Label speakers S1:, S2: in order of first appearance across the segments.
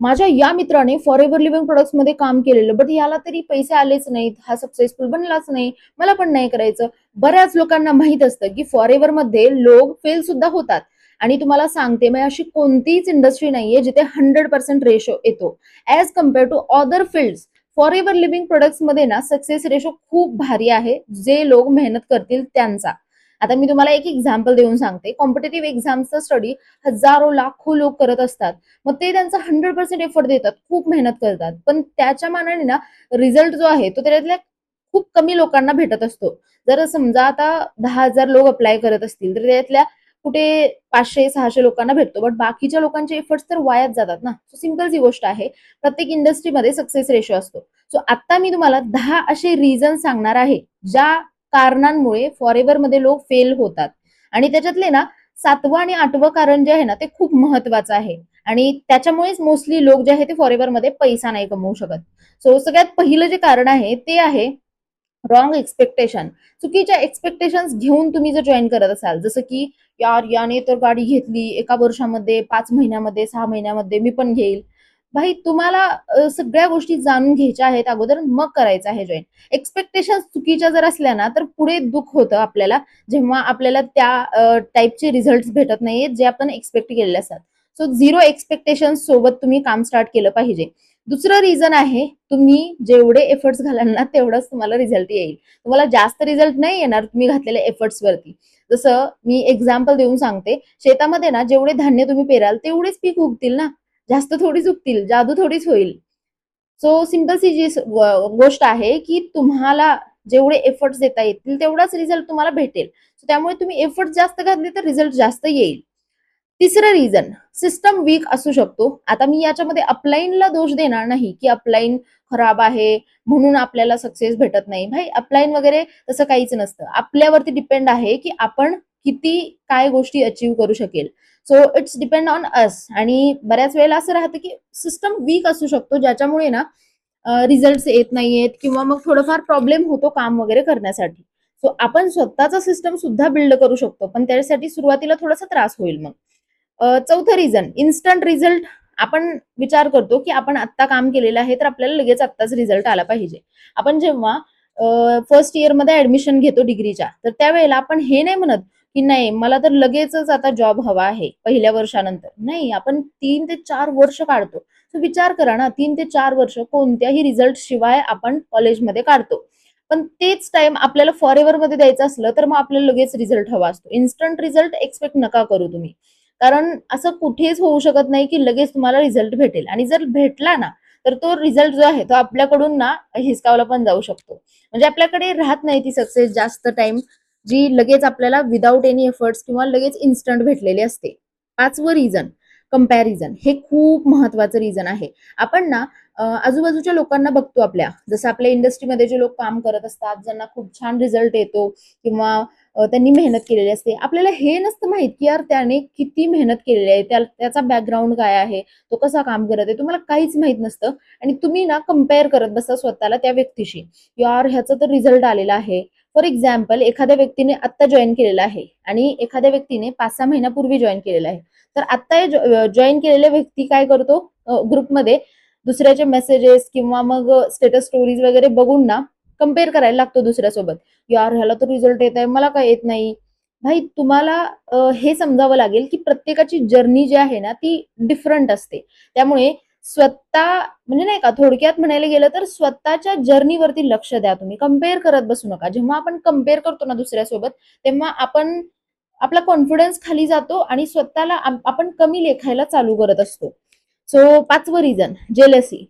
S1: माझ्या या मित्राने फॉरेव्हर लिव्हिंग प्रोडक्ट्स मध्ये काम केलेलं, बट याला तरी पैसे आलेच नाहीत, हा सक्सेसफुल बनलाच नाही, मला पण नाही करायचं. बऱ्याच लोकांना माहित असतं की फॉरेव्हर मध्ये लोक फेल सुद्धा होतात. आणि तुम्हाला सांगते, मग अशी कोणतीच इंडस्ट्री नाहीये जिथे 100% रेशो येतो as compare to other fields. Forever living products मध्ये ना सक्सेस रेशो खूप भारी आहे, जे लोक मेहनत करतील त्यांचा. आता मी तुम्हाला एक एक्झाम्पल देऊन सांगते. कॉम्पिटेटिव्ह एक्झामचा स्टडी हजारो लाखो लोक करत असतात. मग ते त्यांचा 100% एफर्ट देतात, खूप मेहनत करतात, पण त्याच्या मानाने ना रिझल्ट जो आहे तो त्याच्यातल्या खूप कमी लोकांना भेटत असतो. जर समजा आता 10,000 लोक अप्लाय करत असतील तर त्यातल्या कुठे 500-600 लोकांना भेटतो, बट बाकीच्या लोकांचे एफर्ट्स तर वायाच जातात ना. सो सिम्पल ही गोष्ट आहे. प्रत्येक इंडस्ट्रीमध्ये सक्सेस रेशो असतो. सो आता मी तुम्हाला 10 असे रिझन सांगणार आहे ज्या कारणांमुळे फॉरेव्हर मध्ये लोक फेल होतात. आणि त्याच्यातले ना 7वं आणि 8वं कारण जे आहे ना ते खूप महत्वाचं आहे. आणि त्याच्यामुळेच मोस्टली लोक जे आहे ते फॉरेव्हर मध्ये पैसा नाही कमवू शकत. सो सगळ्यात पहिलं जे कारण आहे ते आहे रॉंग एक्सपेक्टेशन. चुकीच्या एक्सपेक्टेशन्स घेऊन तुम्ही जर जॉईन करत असाल, जसं की यार याने तर गाडी घेतली एका वर्षामध्ये, 5 महिन्यामध्ये, 6 महिन्यामध्ये मी पण घेईल. भाई तुम्हाला सगळ्या गोष्टी जाणून घ्यायच्या आहेत अगोदर, मग करायचं आहे जॉईन. एक्सपेक्टेशन चुकीच्या जर असल्या ना तर पुढे दुःख होतं आपल्याला, जेव्हा आपल्याला त्या टाईपचे रिझल्ट भेटत नाहीये जे आपण एक्सपेक्ट केलेले असतात. सो झिरो एक्सपेक्टेशन सोबत तुम्ही काम स्टार्ट केलं पाहिजे. दुसरं रिझन आहे, तुम्ही जेवढे एफर्ट्स घालाल ना तेवढंच तुम्हाला रिझल्ट येईल. तुम्हाला जास्त रिझल्ट नाही येणार तुम्ही घातलेल्या एफर्ट्स वरती. जसं मी एक्झाम्पल देऊन सांगते, शेतामध्ये ना जेवढे धान्य तुम्ही पेराल तेवढेच पीक उगतील ना, जास्त थोडीच उगतील, जादू थोडीच होईल. सो सिंपल सी जी गोष्ट आहे की तुम्हाला जेवढे एफर्ट्स देता येतील तेवढाच रिझल्ट तुम्हाला भेटेल. त्यामुळे तुम्ही एफर्ट जास्त घातले तर रिझल्ट जास्त येईल. तिसरं रिझन, सिस्टम वीक असू शकतो. आता मी याच्यामध्ये अपलाईनला दोष देणार नाही की अपलाईन खराब आहे म्हणून आपल्याला सक्सेस भेटत नाही. भाई अपलाईन वगैरे तसं काहीच नसतं. आपल्यावरती डिपेंड आहे की आपण किती काय गोष्टी अचीव्ह करू शकेल. So it's depend on us. आणि बऱ्याच वेळेला असं राहतं की सिस्टम वीक असू शकतो ज्याच्यामुळे ना रिझल्ट येत नाहीयेत किंवा मग थोडंफार प्रॉब्लेम होतो काम वगैरे करण्यासाठी. सो आपण स्वतःचा सिस्टम सुद्धा बिल्ड करू शकतो, पण त्यासाठी सुरुवातीला थोडासा त्रास होईल मग. चौथं रिझन, इन्स्टंट रिझल्ट. आपण विचार करतो की आपण आत्ता काम केलेलं आहे तर आपल्याला लगेच आत्ताच रिझल्ट आला पाहिजे. आपण जेव्हा फर्स्ट इयर मध्ये ऍडमिशन घेतो डिग्रीच्या, तर त्यावेळेला आपण हे नाही म्हणत की नाही मला तर लगेचच आता जॉब हवा आहे पहिल्या वर्षानंतर. नाही, आपण 3 ते 4 वर्ष काढतो. तर विचार करा ना, 3 ते 4 वर्ष कोणत्याही रिझल्ट शिवाय आपण कॉलेजमध्ये काढतो. पण तेच टाइम आपल्याला फॉरेव्हर मध्ये द्यायचं असलं तर मग आपल्याला लगेच रिझल्ट हवा असतो. इन्स्टंट रिझल्ट एक्सपेक्ट नका करू तुम्ही. कारण असं कुठेच होऊ शकत नाही की लगेच तुम्हाला रिझल्ट भेटेल. आणि जर भेटला ना तर तो रिझल्ट जो आहे तो आपल्याकडून ना हिसकावला पण जाऊ शकतो. म्हणजे आपल्याकडे राहत नाही ती सक्सेस जास्त टाइम, जी लगेच आपल्याला विदाऊट एनी एफर्ट्स किंवा लगेच इन्स्टंट भेटलेली असते. 5वं रिझन, कंपॅरिझन. हे खूप महत्वाचं रिझन आहे. आपण ना आजूबाजूच्या लोकांना बघतो आपल्या, जसं आपल्या इंडस्ट्रीमध्ये जे लोक काम करत असतात, ज्यांना खूप छान रिझल्ट येतो किंवा त्यांनी मेहनत केलेली असते. आपल्याला हे नसतं माहित की यार त्याने किती मेहनत केलेली आहे, त्याचा बॅकग्राऊंड काय आहे, तो कसा काम करत आहे, तुम्हाला काहीच माहित नसतं. आणि तुम्ही ना कम्पेअर करत बसा स्वतःला त्या व्यक्तीशी. यार ह्याचा तर रिझल्ट आलेला आहे. फॉर एक्झाम्पल, एखाद्या व्यक्तीने आत्ता जॉईन केलेला आहे आणि एखाद्या व्यक्तीने 5-6 महिन्यापूर्वी जॉईन केलेला आहे. तर आत्ता जॉईन केलेला व्यक्ती काय करतो, ग्रुपमध्ये दुसऱ्याचे मेसेजेस किंवा मग स्टेटस स्टोरीज वगैरे बघून ना कम्पेअर करायला लागतो दुसऱ्यासोबत. यार ह्याला तर रिझल्ट येत आहे, मला काय येत नाही. भाई तुम्हाला हे समजावं लागेल की प्रत्येकाची जर्नी जी आहे ना ती डिफरंट असते. त्यामुळे स्वतः म्हणजे नाही का, थोडक्यात म्हणायला गेलं तर स्वतःच्या जर्नीवरती लक्ष द्या. तुम्ही कम्पेअर करत बसू नका. जेव्हा आपण कम्पेअर करतो ना दुसऱ्यासोबत, तेव्हा आपण आपला कॉन्फिडन्स खाली जातो आणि स्वतःला आपण कमी लेखायला चालू करत असतो. सो 5वं रिझन, जेलसी.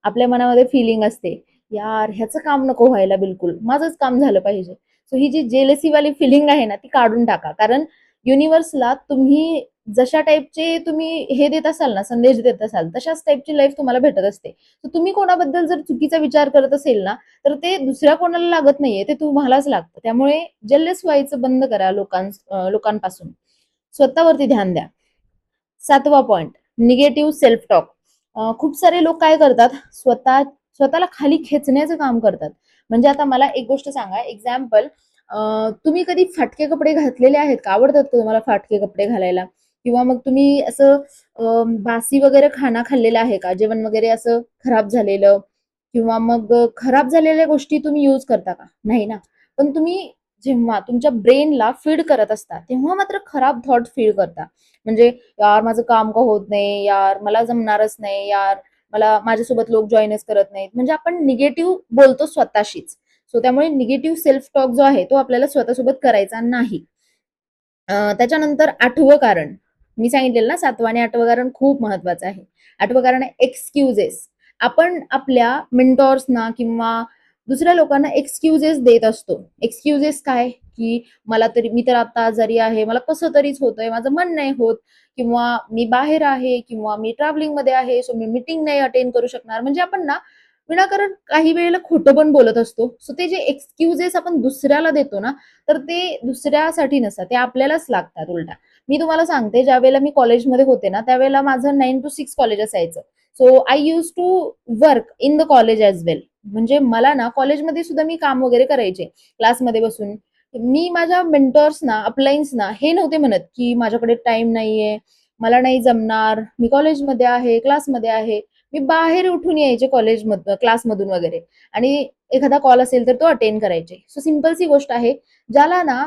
S1: आपल्या मनामध्ये फिलिंग असते, यार ह्याचं काम नको व्हायला, बिलकुल माझंच काम झालं पाहिजे. सो ही जी जेलसी वाली फिलिंग आहे ना ती काढून टाका. कारण युनिव्हर्सला तुम्ही जशा टाईपचे तुम्ही हे देत असाल ना, संदेश देत असाल, तशाच टाईपची लाईफ तुम्हाला भेटत असते. तर तुम्ही कोणाबद्दल जर चुकीचा विचार करत असेल ना तर ते दुसऱ्या कोणाला लागत नाहीये, ते तुम्हालाच लागतं. त्यामुळे जेलस व्हायचं बंद करा लोकांपासून. स्वतःवरती ध्यान द्या. 7वा पॉइंट, निगेटिव्ह सेल्फ टॉक. खूप सारे लोक काय करतात, स्वतःला खाली खेचण्याचं काम करतात. म्हणजे आता मला एक गोष्ट सांगा, एक्झाम्पल, तुम्ही कधी फाटके कपडे घातलेले आहेत का? आवडतात का तुम्हाला फाटके कपडे घालायला? किंवा मग तुम्ही असं बासी वगैरे खाना खाल्लेला आहे का? जेवण वगैरे असं खराब झालेलं किंवा मग खराब झालेल्या गोष्टी तुम्ही यूज करता का? नाही ना. पण तुम्ही जेव्हा तुमच्या ब्रेनला फीड करत असता, तेव्हा मात्र खराब थॉट फील करता. म्हणजे यार माझं काम का होत नाही, यार मला जमणारच नाही, यार मला माझ्यासोबत लोक जॉईनच करत नाहीत. म्हणजे आपण निगेटिव्ह बोलतो स्वतःशीच. सो त्यामुळे निगेटिव्ह सेल्फ टॉक जो आहे तो आपल्याला स्वतःसोबत करायचा नाही. त्याच्यानंतर 8वं कारण, मी सांगितलेलं ना 7वं आणि 8वं कारण खूप महत्वाचं आहे. 8वं कारण आहे एक्सक्युजेस. आपण आपल्या मेंटॉर्सना किंवा दुसऱ्या लोकांना एक्सक्युजेस देत असतो. एक्सक्युजेस काय? की मी तर आता आजारी आहे, मला कसं तरीच होतंय, माझं मन नाही होत किंवा मी बाहेर आहे किंवा मी ट्रॅव्हलिंगमध्ये आहे, सो मी मीटिंग नाही अटेंड करू शकणार. म्हणजे आपण ना विनाकारण काही वेळेला खोटं पण बोलत असतो. सो ते जे एक्सक्युजेस आपण दुसऱ्याला देतो ना, तर ते दुसऱ्यासाठी नसतात, ते आपल्यालाच लागतात उलटा. मी तुम्हाला सांगते, ज्यावेळेला मी कॉलेजमध्ये होते ना, त्यावेळेला माझं 9 to 6 कॉलेज असायचं. So I used to work in the college as well. म्हणजे मला ना कॉलेजमध्ये सुद्धा मी काम वगैरे करायचे क्लासमध्ये बसून. मी माझ्या मेंटॉर्सना, अपलाईन्सना हे नव्हते म्हणत, की माझ्याकडे टाईम नाहीये, मला नाही जमणार, मी कॉलेजमध्ये आहे, क्लासमध्ये आहे. मी बाहेर उठून यायचे क्लासमधून वगैरे आणि एखादा कॉल असेल तर तो अटेंड करायचे. सो सिंपलची गोष्ट आहे, ज्याला ना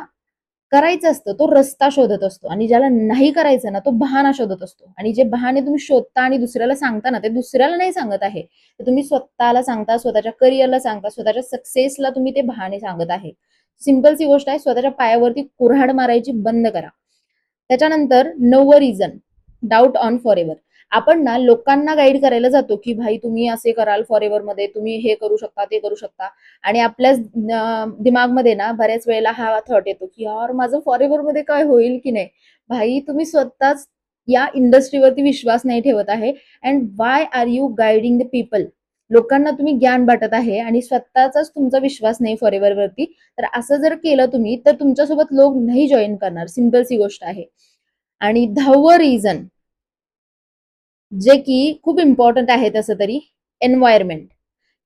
S1: करायचं असतं तो रस्ता शोधत असतो आणि ज्याला नाही करायचं ना तो बहाणा शोधत असतो. आणि जे बहाणे तुम्ही शोधता आणि दुसऱ्याला सांगता ना, ते दुसऱ्याला नाही सांगत आहे, ते तुम्ही स्वतःला सांगता, स्वतःच्या करिअरला सांगता, स्वतःच्या सक्सेसला तुम्ही ते बहाणे सांगत आहे. सिंपलची गोष्ट आहे, स्वतःच्या पायावरती कुऱ्हाड मारायची बंद करा. त्याच्यानंतर 9वं रिझन, डाऊट ऑन फॉरएव्हर. आपण ना लोकांना गाईड करायला जातो, की भाई तुम्ही असे कराल फॉरएव्हर मध्ये, तुम्ही हे करू शकता, ते करू शकता. आणि आपल्याच दिमागमध्ये ना बऱ्याच वेळेला हा थॉट येतो, की यार माझं फॉरएव्हर मध्ये काय होईल की नाही. भाई तुम्ही स्वतःच या इंडस्ट्रीवरती विश्वास नाही ठेवत आहे. And why are you guiding the people? लोकांना तुम्ही ज्ञान वाटत आहे आणि स्वतःचाच तुमचा विश्वास नाही फॉरएव्हर वरती. तर असं जर केलं तुम्ही तर तुमच्यासोबत लोक नाही जॉईन करणार. सिंपलची गोष्ट आहे. आणि 10वं रिझन, जे की खूप इम्पॉर्टंट आहे तसं तरी, एन्व्हायरमेंट.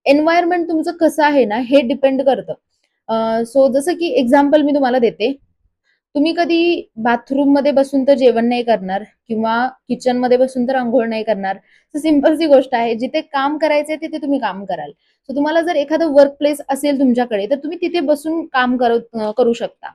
S1: एन्व्हायरमेंट तुमचं कसं आहे ना हे डिपेंड करतं. सो जसं की एक्झाम्पल मी तुम्हाला देते. तुम्ही कधी बाथरूम मध्ये बसून तर जेवण नाही करणार किंवा किचन मध्ये बसून तर अंघोळ नाही करणार. तर सिंपलची गोष्ट आहे, जिथे काम करायचंय तिथे तुम्ही काम कराल. सो तुम्हाला जर एखादं वर्क प्लेस असेल तुमच्याकडे तर तुम्ही तिथे बसून काम करू शकता.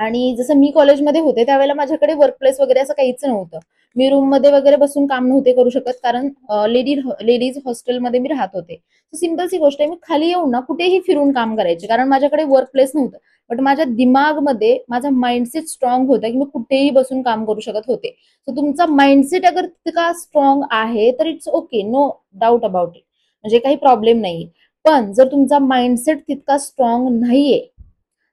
S1: आणि जसं मी कॉलेजमध्ये होते त्यावेळेला माझ्याकडे वर्क प्लेस वगैरे असं काहीच नव्हतं. मी रूममध्ये वगैरे बसून काम नव्हते करू शकत, कारण लेडीज हॉस्टेलमध्ये मी राहत होते. सिंपलची गोष्ट आहे, मी खाली येऊन ना कुठेही फिरून काम करायचे, कारण माझ्याकडे वर्क प्लेस नव्हतं. बट माझ्या दिमागमध्ये माझा माइंडसेट स्ट्रॉंग होता, की मी कुठेही बसून काम करू शकत होते. तर तुमचा माइंडसेट अगर तितका स्ट्रॉंग आहे तर it's okay, no doubt about it. म्हणजे काही प्रॉब्लेम नाही. पण जर तुमचा माइंडसेट तितका स्ट्रॉंग नाहीये,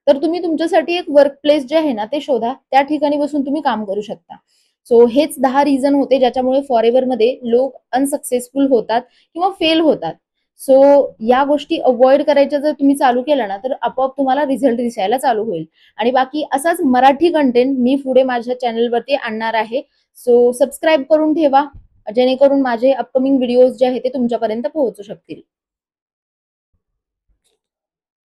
S1: तर तुम्ही तुमच्यासाठी एक वर्क प्लेस जे आहे ना ते शोधा. त्या ठिकाणी बसून तुम्ही काम करू शकता. सो हेच 10 रिझन होते ज्याच्यामुळे फॉरएव्हर मध्ये लोक अनसक्सेसफुल होतात किंवा फेल होतात. सो या गोष्टी अवॉइड करायच्या जर तुम्ही चालू केल्या ना, तर आपोआप तुम्हाला रिझल्ट दिसायला चालू होईल. आणि बाकी असाच मराठी कंटेंट मी पुढे माझ्या चॅनलवरती आणणार आहे. सो सबस्क्राईब करून ठेवा, जेणेकरून माझे अपकमिंग व्हिडिओज जे आहेत ते तुमच्यापर्यंत पोहोचू शकतील.